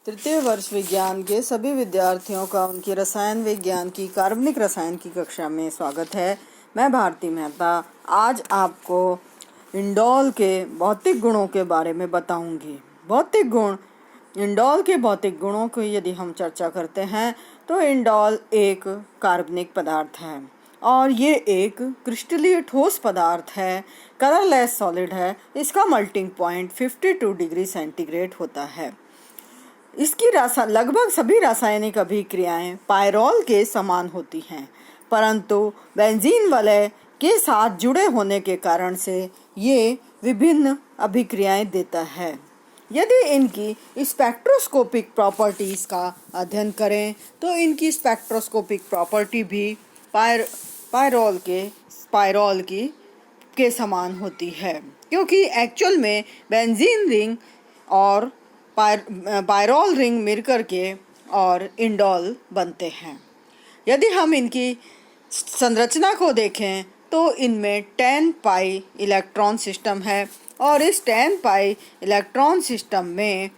तृतीय वर्ष विज्ञान के सभी विद्यार्थियों का उनकी रसायन विज्ञान की कार्बनिक रसायन की कक्षा में स्वागत है। मैं भारती मेहता आज आपको इंडोल के भौतिक गुणों के बारे में बताऊंगी। भौतिक गुण, इंडोल के भौतिक गुणों की यदि हम चर्चा करते हैं तो इंडोल एक कार्बनिक पदार्थ है और ये एक क्रिस्टलीय ठोस पदार्थ है, कलरलेस सॉलिड है। इसका मेल्टिंग पॉइंट 52 डिग्री सेंटीग्रेड होता है। इसकी लगभग सभी रासायनिक अभिक्रियाएं पायरोल के समान होती हैं, परंतु बेंजीन वलय के साथ जुड़े होने के कारण से ये विभिन्न अभिक्रियाएं देता है। यदि इनकी स्पेक्ट्रोस्कोपिक प्रॉपर्टीज़ का अध्ययन करें तो इनकी स्पेक्ट्रोस्कोपिक प्रॉपर्टी भी पायरोल के समान होती है, क्योंकि एक्चुअल में बेंजीन रिंग और पायरोल रिंग मिलकर के और इंडोल बनते हैं। यदि हम इनकी संरचना को देखें तो इनमें 10 पाई इलेक्ट्रॉन सिस्टम है और इस 10 पाई इलेक्ट्रॉन सिस्टम में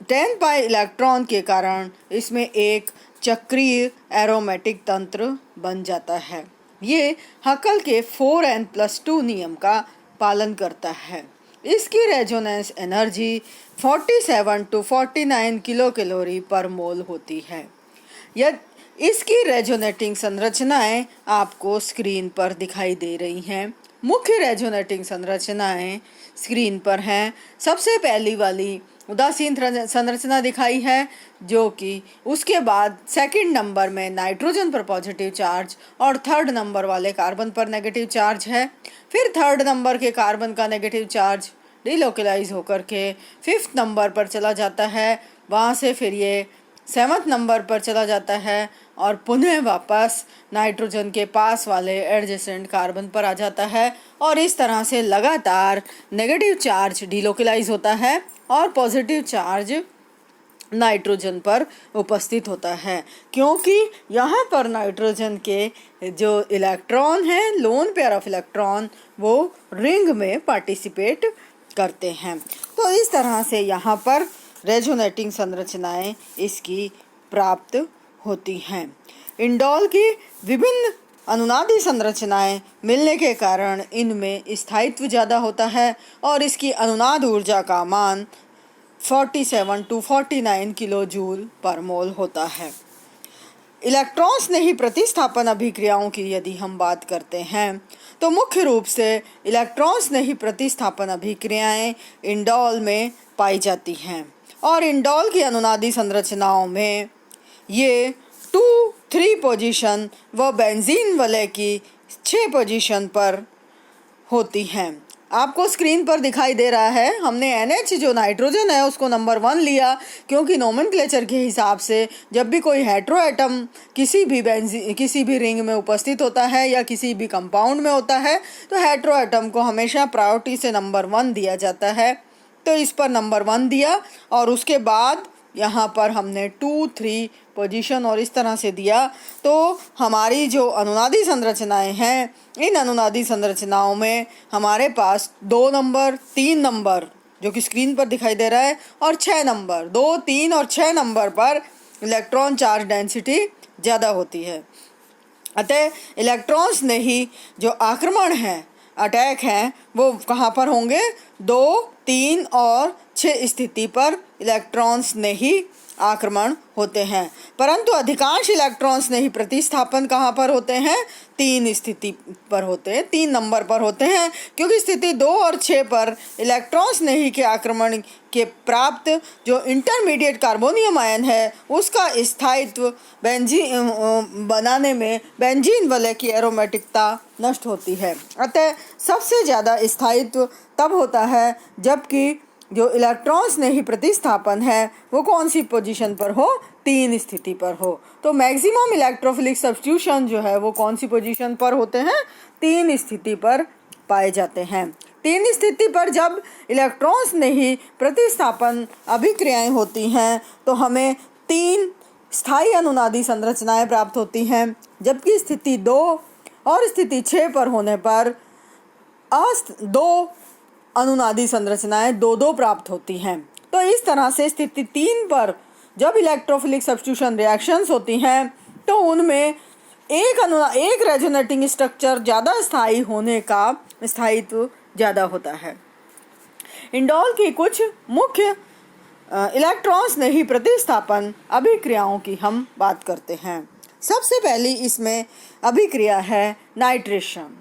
10 पाई इलेक्ट्रॉन के कारण इसमें एक चक्रीय एरोमेटिक तंत्र बन जाता है। ये हकल के 4n+2 नियम का पालन करता है। इसकी resonance energy 47 to 49 kilo calorie पर मोल होती है। इसकी रेजोनेटिंग संरचनाएं आपको स्क्रीन पर दिखाई दे रही हैं। मुख्य रेजोनेटिंग संरचनाएं स्क्रीन पर हैं। सबसे पहली वाली उदासीन संरचना दिखाई है, जो कि उसके बाद सेकंड नंबर में नाइट्रोजन पर पॉजिटिव चार्ज और थर्ड नंबर वाले कार्बन पर नेगेटिव चार्ज है। फिर थर्ड नंबर के कार्बन का नेगेटिव चार्ज डिलोकलाइज होकर के फिफ्थ नंबर पर चला जाता है। वहाँ से फिर ये 7वें नंबर पर चला जाता है और पुनः वापस नाइट्रोजन के पास वाले एडजेसेंट कार्बन पर आ जाता है और इस तरह से लगातार नेगेटिव चार्ज डिलोकलाइज होता है और पॉजिटिव चार्ज नाइट्रोजन पर उपस्थित होता है, क्योंकि यहाँ पर नाइट्रोजन के जो इलेक्ट्रॉन हैं, लोन पेयर ऑफ इलेक्ट्रॉन, वो रिंग में पार्टिसिपेट करते हैं। तो इस तरह से यहाँ पर रेजोनेटिंग संरचनाएं इसकी प्राप्त होती हैं। इंडोल की विभिन्न अनुनादी संरचनाएं मिलने के कारण इनमें स्थायित्व ज़्यादा होता है और इसकी अनुनाद ऊर्जा का मान 47 to 49 किलो जूल पर मोल होता है। इलेक्ट्रॉन स्नेही प्रतिस्थापन अभिक्रियाओं की यदि हम बात करते हैं तो मुख्य रूप से इलेक्ट्रॉन स्नेही प्रतिस्थापन अभिक्रियाएं इंडोल में पाई जाती हैं और इंडोल की अनुनादी संरचनाओं में ये 2-3 पोजीशन व बेंजीन वलय की 6 पोजीशन पर होती हैं। आपको स्क्रीन पर दिखाई दे रहा है, हमने NH जो नाइट्रोजन है उसको नंबर 1 लिया, क्योंकि नोमेनक्लेचर के हिसाब से जब भी कोई हेटेरो एटम किसी भी रिंग में उपस्थित होता है या किसी भी कंपाउंड में होता है तो हेटेरो एटम को हमेशा प्रायोरिटी से नंबर 1 दिया जाता है। तो इस पर नंबर 1 दिया और उसके बाद यहाँ पर हमने 2-3 पोजीशन और इस तरह से दिया। तो हमारी जो अनुनादी संरचनाएं हैं, इन अनुनादी संरचनाओं में हमारे पास 2 नंबर, 3 नंबर जो कि स्क्रीन पर दिखाई दे रहा है और 6 नंबर, 2, 3 और 6 नंबर पर इलेक्ट्रॉन चार्ज डेंसिटी ज़्यादा होती है। अतः इलेक्ट्रॉन्स ने ही जो आक्रमण है, अटैक हैं, वो कहाँ पर होंगे? 2, 3 और 6 स्थिति पर इलेक्ट्रॉन्स ने ही आक्रमण होते हैं, परंतु अधिकांश इलेक्ट्रॉन्स ने ही प्रतिस्थापन कहाँ पर होते हैं? 3 स्थिति पर होते हैं, 3 नंबर पर होते हैं, क्योंकि स्थिति 2 और 6 पर इलेक्ट्रॉन्स ने ही के आक्रमण के प्राप्त जो इंटरमीडिएट कार्बोनियम आयन है उसका स्थायित्व बनाने में बेंजीन वलय की एरोमेटिकता नष्ट होती है। अतः सबसे ज़्यादा स्थायित्व तब होता है जबकि जो इलेक्ट्रॉन्स ने ही प्रतिस्थापन है वो कौन सी पोजीशन पर हो? 3 स्थिति पर हो। तो मैक्सिमम इलेक्ट्रोफिलिक सब्स्टिट्यूशन जो है वो कौन सी पोजीशन पर होते हैं? 3 स्थिति पर पाए जाते हैं। 3 स्थिति पर जब इलेक्ट्रॉन्स ने ही प्रतिस्थापन अभिक्रियाएं होती हैं तो हमें 3 स्थायी अनुनादी संरचनाएं प्राप्त होती हैं, जबकि स्थिति 2 और स्थिति 6 पर होने पर 2 अनुनादी संरचनाएं 2-2 प्राप्त होती हैं। तो इस तरह से स्थिति 3 पर जब इलेक्ट्रोफिलिक सब्स्टिट्यूशन रिएक्शंस होती हैं तो उनमें एक रेजोनेटिंग स्ट्रक्चर ज़्यादा स्थायी होने का स्थायित्व ज़्यादा होता है। इंडोल की कुछ मुख्य इलेक्ट्रॉन्स नहीं प्रतिस्थापन अभिक्रियाओं की हम बात करते हैं। सबसे पहली इसमें अभिक्रिया है नाइट्रेशन।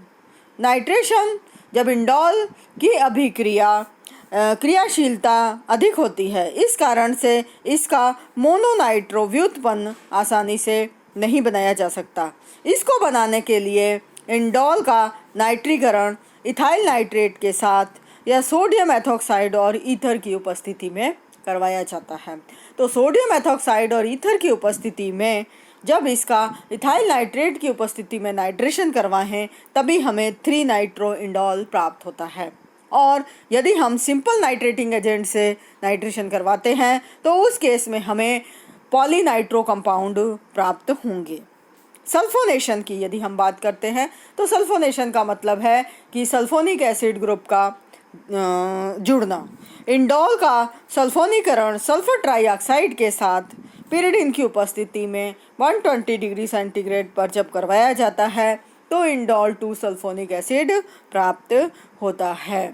नाइट्रेशन जब इंडोल की अभिक्रिया क्रियाशीलता अधिक होती है, इस कारण से इसका मोनोनाइट्रो व्युत्पन्न आसानी से नहीं बनाया जा सकता। इसको बनाने के लिए इंडोल का नाइट्रीकरण इथाइल नाइट्रेट के साथ या सोडियम एथॉक्साइड और ईथर की उपस्थिति में करवाया जाता है। तो सोडियम एथॉक्साइड और ईथर की उपस्थिति में जब इसका इथाइल नाइट्रेट की उपस्थिति में नाइट्रेशन करवाएं तभी हमें 3 नाइट्रो इंडोल प्राप्त होता है। और यदि हम सिंपल नाइट्रेटिंग एजेंट से नाइट्रेशन करवाते हैं तो उस केस में हमें पॉलीनाइट्रो कंपाउंड प्राप्त होंगे। सल्फोनेशन की यदि हम बात करते हैं तो सल्फोनेशन का मतलब है कि सल्फोनिक एसिड ग्रुप का जुड़ना। इंडोल का सल्फोनीकरण सल्फर ट्राईऑक्साइड के साथ पिरिडिन की उपस्थिति में 120 डिग्री सेंटीग्रेड पर जब करवाया जाता है तो इंडोल 2 सल्फोनिक एसिड प्राप्त होता है।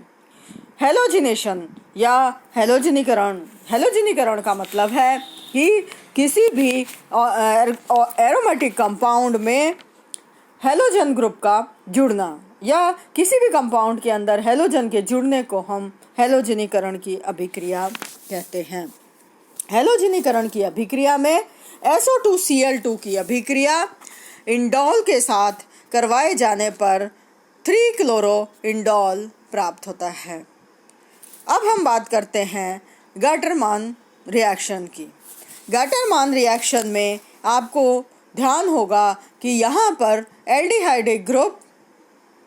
हेलोजिनेशन या हेलोजिनीकरण का मतलब है कि किसी भी एरोमेटिक कंपाउंड में हेलोजन ग्रुप का जुड़ना या किसी भी कंपाउंड के अंदर हेलोजन के जुड़ने को हम हेलोजिनीकरण की अभिक्रिया कहते हैं। हेलोजिनीकरण की अभिक्रिया में SO2Cl2 की अभिक्रिया इंडोल के साथ करवाए जाने पर 3 क्लोरो इंडोल प्राप्त होता है। अब हम बात करते हैं गाटरमान रिएक्शन की। गाटरमान रिएक्शन में आपको ध्यान होगा कि यहाँ पर एल्डिहाइडिक ग्रुप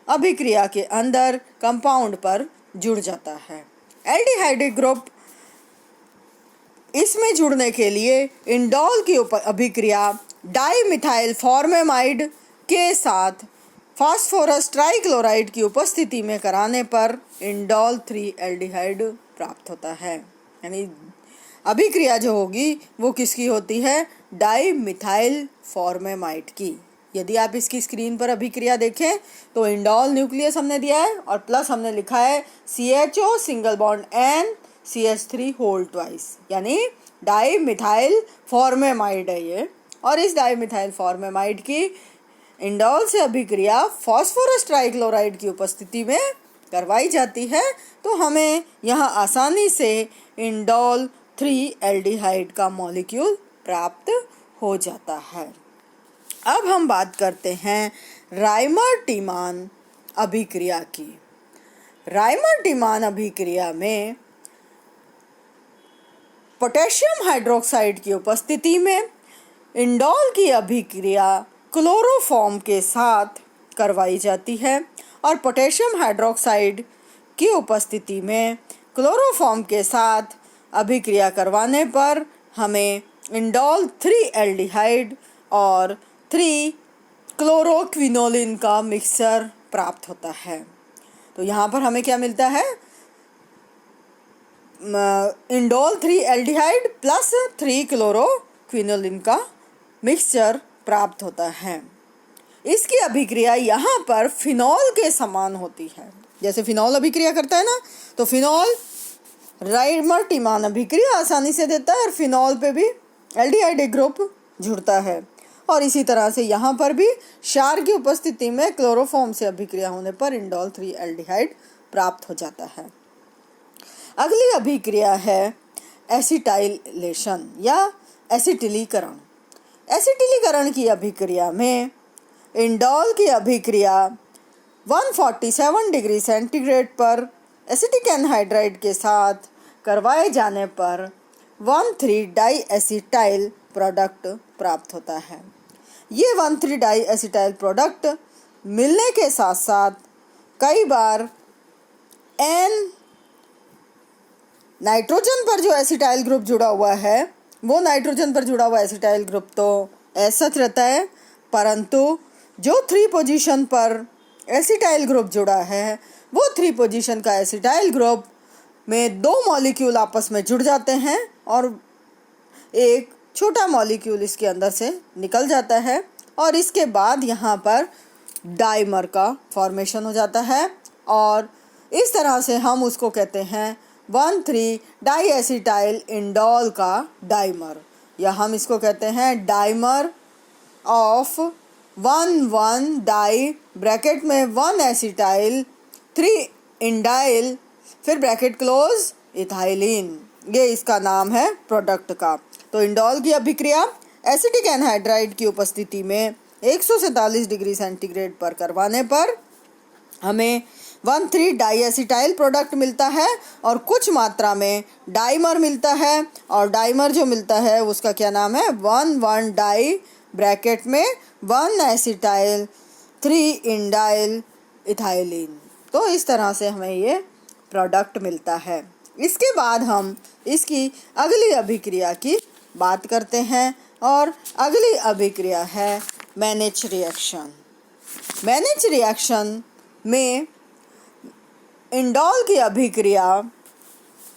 अभिक्रिया के अंदर कंपाउंड पर जुड़ जाता है। एल्डिहाइडिक ग्रुप इसमें जुड़ने के लिए इंडोल की अभिक्रिया डाईमिथाइल फॉर्मेमाइड के साथ फास्फोरस ट्राइक्लोराइड की उपस्थिति में कराने पर इंडोल 3 एल्डिहाइड प्राप्त होता है। यानी अभिक्रिया जो होगी वो किसकी होती है? डाईमिथाइल फॉर्मेमाइड की। यदि आप इसकी स्क्रीन पर अभिक्रिया देखें तो इंडोल न्यूक्लियस हमने दिया है और प्लस हमने लिखा है CHO single bond N CH3 whole twice, यानी डाईमिथाइल फॉर्मेमाइड है ये। और इस डाईमिथाइल फॉर्मेमाइड की इंडोल से अभिक्रिया फास्फोरस ट्राइक्लोराइड की उपस्थिति में करवाई जाती है तो हमें यहाँ आसानी से इंडोल 3 एल्डिहाइड का मॉलिक्यूल प्राप्त हो जाता है। अब हम बात करते हैं राइमर-टीमान अभिक्रिया की। राइमर-टीमान अभिक्रिया में पोटेशियम हाइड्रोक्साइड की उपस्थिति में इंडोल की अभिक्रिया क्लोरोफॉर्म के साथ करवाई जाती है और पोटेशियम हाइड्रोक्साइड की उपस्थिति में क्लोरोफॉर्म के साथ अभिक्रिया करवाने पर हमें इंडोल 3 एल्डिहाइड और 3 क्लोरोक्विनोलिन का मिक्सचर प्राप्त होता है। तो यहाँ पर हमें क्या मिलता है? इंडोल 3 एल्डिहाइड प्लस 3 क्लोरोक्विनोलिन का मिक्सचर प्राप्त होता है। इसकी अभिक्रिया यहाँ पर फिनॉल के समान होती है। जैसे फिनॉल अभिक्रिया करता है ना, तो फिनॉल राइमर-टीमान अभिक्रिया आसानी से देता है और फिनॉल पे भी एल्डिहाइड ग्रुप जुड़ता है। और इसी तरह से यहाँ पर भी क्षार की उपस्थिति में क्लोरोफॉर्म से अभिक्रिया होने पर इंडोल 3 एल्डिहाइड प्राप्त हो जाता है। अगली अभिक्रिया है एसिटाइलेशन या एसिटिलीकरण। एसिटिलीकरण की अभिक्रिया में इंडोल की अभिक्रिया 147 डिग्री सेंटीग्रेड पर एसिटिक एनहाइड्राइड के साथ करवाए जाने पर 1,3-डाईएसिटाइल प्रोडक्ट प्राप्त होता है। ये 1,3-डाईएसिटाइल प्रोडक्ट मिलने के साथ साथ कई बार N नाइट्रोजन पर जो एसिटाइल ग्रुप जुड़ा हुआ है वो नाइट्रोजन पर जुड़ा हुआ एसिटाइल ग्रुप तो ऐसा रहता है, परंतु जो 3 पोजीशन पर एसिटाइल ग्रुप जुड़ा है वो 3 पोजीशन का एसिटाइल ग्रुप में दो मॉलिक्यूल आपस में जुड़ जाते हैं और एक छोटा मॉलिक्यूल इसके अंदर से निकल जाता है और इसके बाद यहाँ पर डाइमर का फॉर्मेशन हो जाता है और इस तरह से हम उसको कहते हैं 1,3 डाईएसिटाइल इंडोल का डाइमर, या हम इसको कहते हैं डाइमर ऑफ 1,1 डाई ब्रैकेट में 1 एसिटाइल 3 इंडाइल फिर ब्रैकेट क्लोज इथाइलिन। ये इसका नाम है प्रोडक्ट का। तो इंडोल की अभिक्रिया एसिटिक एनहाइड्राइड की उपस्थिति में 147 डिग्री सेंटीग्रेड पर करवाने पर हमें 1,3 डाईएसिटाइल प्रोडक्ट मिलता है और कुछ मात्रा में डाइमर मिलता है, और डाइमर जो मिलता है उसका क्या नाम है 1,1 डाई ब्रैकेट में 1 एसिटाइल 3 इंडाइल इथाइलिन। तो इस तरह से हमें ये प्रोडक्ट मिलता है। इसके बाद हम इसकी अगली अभिक्रिया की बात करते हैं और अगली अभिक्रिया है मैनेज रिएक्शन। मैनेज रिएक्शन में इंडोल की अभिक्रिया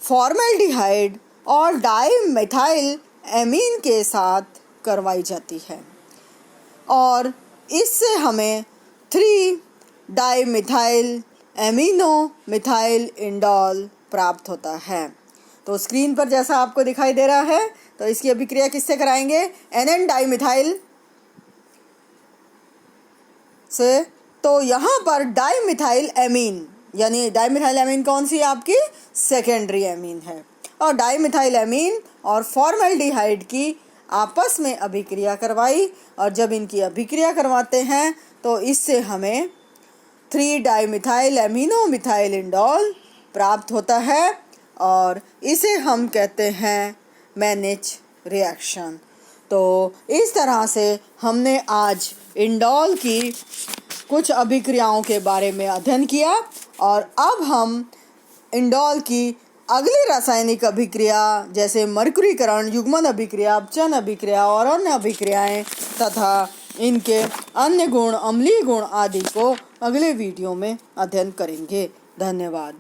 फॉर्मेल्डिहाइड और डाईमिथाइल एमीन के साथ करवाई जाती है और इससे हमें 3 डाईमिथाइल एमिनो मिथाइल इंडोल प्राप्त होता है। तो स्क्रीन पर जैसा आपको दिखाई दे रहा है, तो इसकी अभिक्रिया किससे कराएंगे NN डाईमिथाइल से। तो यहाँ पर डाईमिथाइल एमीन, यानी डाईमिथाइल एमीन कौन सी आपकी सेकेंडरी एमीन है, और डाईमिथाइल एमीन और फॉर्मेल्डिहाइड की आपस में अभिक्रिया करवाई, और जब इनकी अभिक्रिया करवाते हैं तो इससे हमें 3 डाईमिथाइल एमिनो मिथाइल इंडोल प्राप्त होता है और इसे हम कहते हैं मैनेज रिएक्शन। तो इस तरह से हमने आज इंडोल की कुछ अभिक्रियाओं के बारे में अध्ययन किया और अब हम इंडोल की अगली रासायनिक अभिक्रिया जैसे मरकुरीकरण, युग्मन अभिक्रिया, अपचन अभिक्रिया और अन्य अभिक्रियाएं तथा इनके अन्य गुण, अम्लीय गुण आदि को अगले वीडियो में अध्ययन करेंगे। धन्यवाद।